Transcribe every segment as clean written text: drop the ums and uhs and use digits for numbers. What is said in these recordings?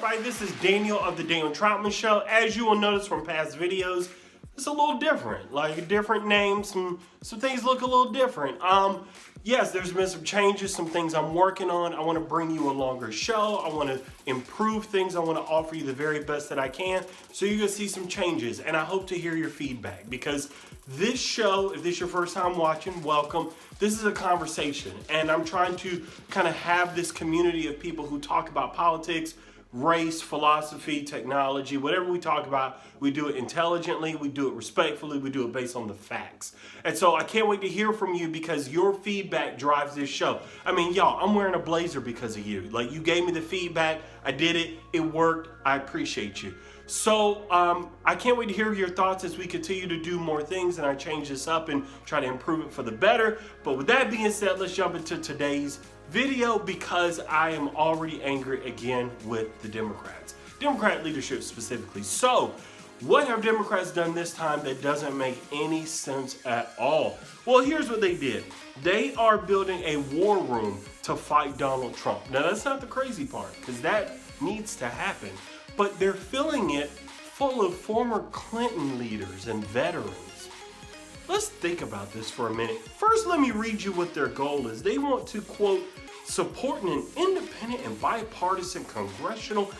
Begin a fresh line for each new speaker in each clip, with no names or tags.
everybody, this is Daniel of the Daniel Troutman Show. As you will notice from past videos, it's a little different, like a different name, some things look a little different. Yes, there's been some changes, some things I'm working on. I want to bring you a longer show. I want to improve things. I want to offer you the very best that I can. So you're going to see some changes, and I hope to hear your feedback, because this show, if this is your first time watching, welcome. This is a conversation, and I'm trying to kind of have this community of people who talk about politics, race, philosophy, technology, whatever we talk about, we do it intelligently, we do it respectfully, we do it based on the facts. And so I can't wait to hear from you, because your feedback drives this show. I mean, y'all, I'm wearing a blazer because of you. Like, you gave me the feedback, I did it, it worked, I appreciate you. So I can't wait to hear your thoughts as we continue to do more things and I change this up and try to improve it for the better. But with that being said, let's jump into today's video, because I am already angry again with the Democrats. Democrat leadership specifically. So what have Democrats done this time that doesn't make any sense at all? Well, here's what they did. They are building a war room to fight Donald Trump. Now, that's not the crazy part, because that needs to happen. But they're filling it full of former Clinton leaders and veterans. Let's think about this for a minute. First, let me read you what their goal is. They want to, quote, support an independent and bipartisan congressional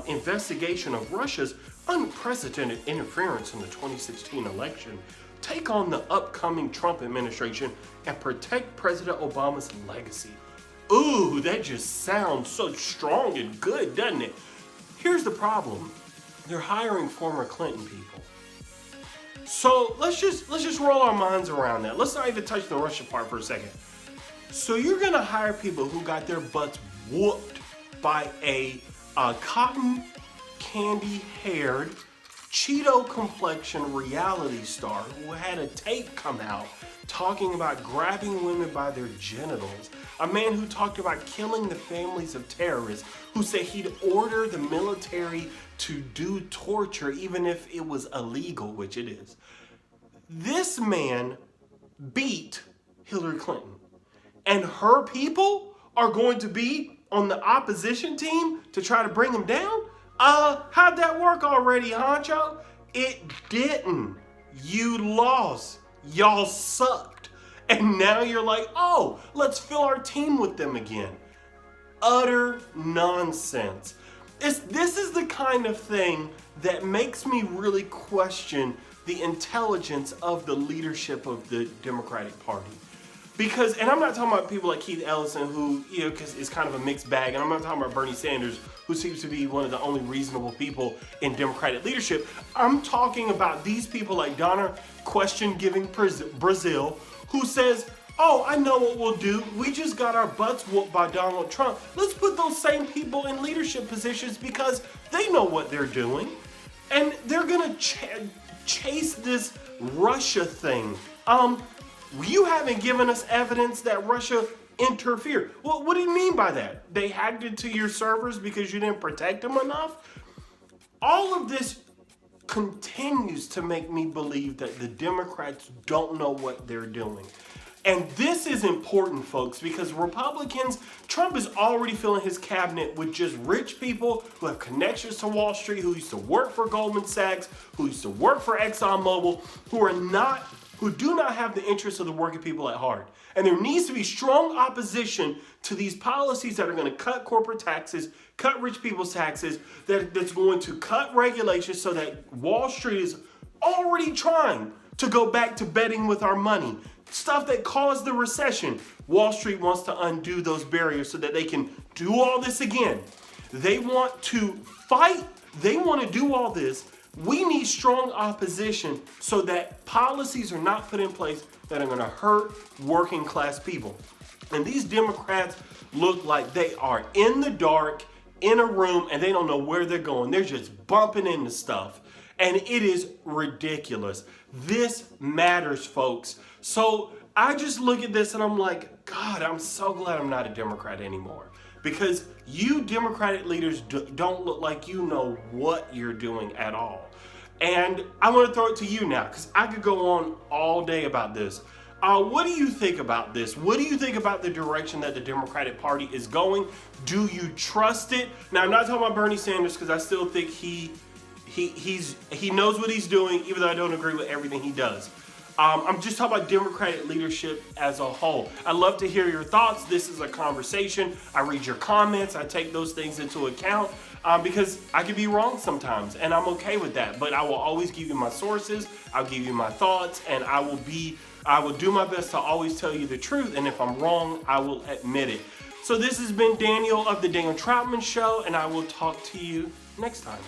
investigation of Russia's unprecedented interference in the 2016 election, take on the upcoming Trump administration, and protect President Obama's legacy. Ooh, that just sounds so strong and good, doesn't it? Here's the problem. They're hiring former Clinton people. So let's just roll our minds around that. Let's not even touch the Russia part for a second. So you're gonna hire people who got their butts whooped by a cotton candy haired, Cheeto complexion reality star who had a tape come out talking about grabbing women by their genitals, a man who talked about killing the families of terrorists, who said he'd order the military to do torture even if it was illegal, which it is. This man beat Hillary Clinton, and her people are going to be on the opposition team to try to bring him down? How'd that work already, honcho? It didn't. You lost. Y'all sucked. And now you're like, oh, let's fill our team with them again. Utter nonsense. This is the kind of thing that makes me really question the intelligence of the leadership of the Democratic Party. Because, and I'm not talking about people like Keith Ellison, who, you know, because it's kind of a mixed bag, and I'm not talking about Bernie Sanders, who seems to be one of the only reasonable people in Democratic leadership. I'm talking about these people like Donna Question-Giving Brazil, who says, oh, I know what we'll do. We just got our butts whooped by Donald Trump. Let's put those same people in leadership positions because they know what they're doing. And they're gonna chase this Russia thing. You haven't given us evidence that Russia interfered. Well, what do you mean by that? They hacked into your servers because you didn't protect them enough? All of this continues to make me believe that the Democrats don't know what they're doing. And this is important, folks, because Republicans, Trump is already filling his cabinet with just rich people who have connections to Wall Street, who used to work for Goldman Sachs, who used to work for ExxonMobil, who do not have the interests of the working people at heart. And there needs to be strong opposition to these policies that are going to cut corporate taxes, cut rich people's taxes, that's going to cut regulations so that Wall Street is already trying to go back to betting with our money. Stuff that caused the recession. Wall Street wants to undo those barriers so that they can do all this again. They want to fight. They want to do all this. We need strong opposition so that policies are not put in place that are going to hurt working class people. And these Democrats look like they are in the dark, in a room, and they don't know where they're going. They're just bumping into stuff. And it is ridiculous. This matters, folks. So I just look at this and I'm like, God, I'm so glad I'm not a Democrat anymore. Because you Democratic leaders don't look like you know what you're doing at all. And I want to throw it to you now, because I could go on all day about this. What do you think about this? What do you think about the direction that the Democratic Party is going? Do you trust it? Now, I'm not talking about Bernie Sanders because I still think he knows what he's doing, even though I don't agree with everything he does. I'm just talking about Democratic leadership as a whole. I'd love to hear your thoughts. This is a conversation. I read your comments. I take those things into account because I can be wrong sometimes, and I'm okay with that. But I will always give you my sources. I'll give you my thoughts, and I will do my best to always tell you the truth. And if I'm wrong, I will admit it. So this has been Daniel of the Daniel Troutman Show, and I will talk to you next time.